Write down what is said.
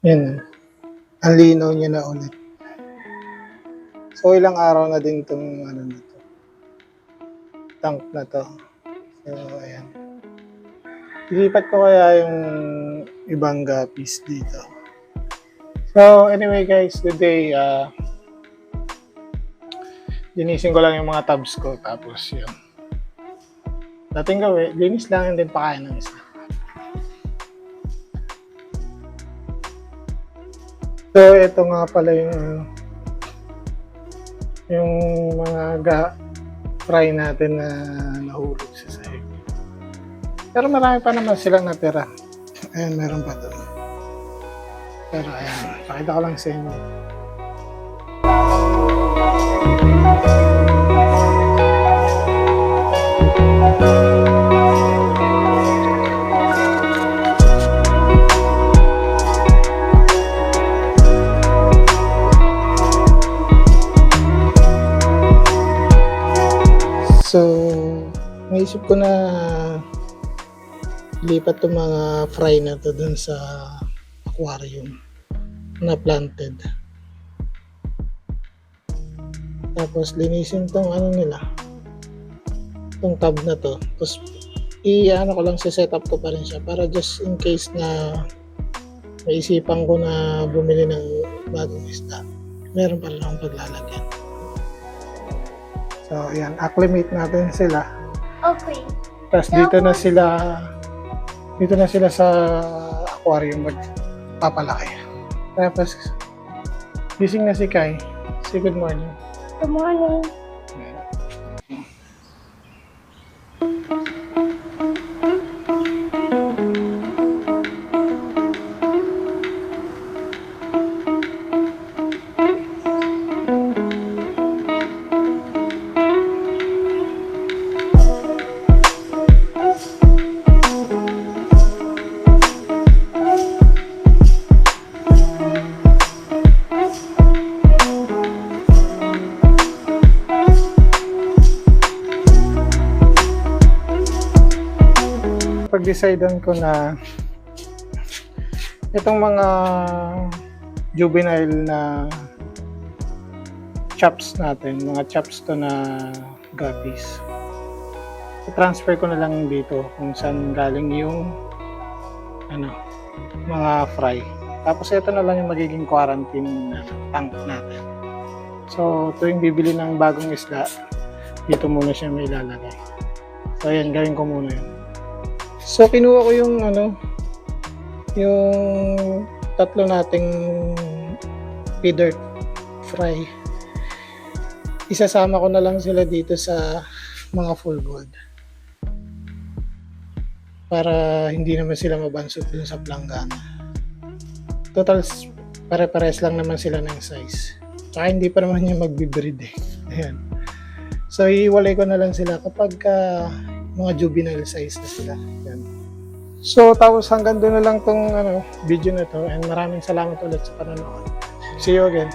Yan, ang linaw niya na ulit. So ilang araw na din tong ano na to, tank na to. So ayan. Ilipat ko kaya yung ibang guppies dito. So anyway guys, today linisin ko lang yung mga tabs ko, tapos yun. Dating gawin, linis lang and then pakain ng isda. So ito nga pala yung mga fry natin na nahulog sa sahig. Pero marami pa naman silang natira. Ayan, meron pa doon. Pero ayan, pakita ko lang sa inyo. So, naisip ko na lipat itong mga fry na to dun sa aquarium na planted. Tapos linisin tong ano nila, tong tab na to. Tapos i-ano ko lang, setup ko pa rin siya para just in case na maisipan ko na bumili ng bagong isda, meron pa rin akong paglalagyan. So ayan, acclimate natin sila. Okay. Tapos dito na sila sa aquarium magpapalaki. Tapos gising na si Kai. Say good morning. Good morning. Pag-decidean ko na itong mga juvenile na chops natin, mga chops to na guppies, transfer ko na lang dito kung saan galing yung mga fry. Tapos ito na lang yung magiging quarantine tank natin. So tuwing bibili ng bagong isda, dito muna siya may ilalagay. So ayan, gawin ko muna yun. So kinuha ko yung tatlo nating feeder fry. Isasama ko na lang sila dito sa mga full gold. Para hindi naman sila mabansot dun sa planggana. Total pare-pares lang naman sila ng size. Tsaka hindi pa naman yung magbe-breed eh. Ayan. So iiwalay ko na lang sila kapag mga juvenile size na sila. Yan. So tapos hanggang doon na lang tong video na to, and maraming salamat ulit sa panonood. See you again.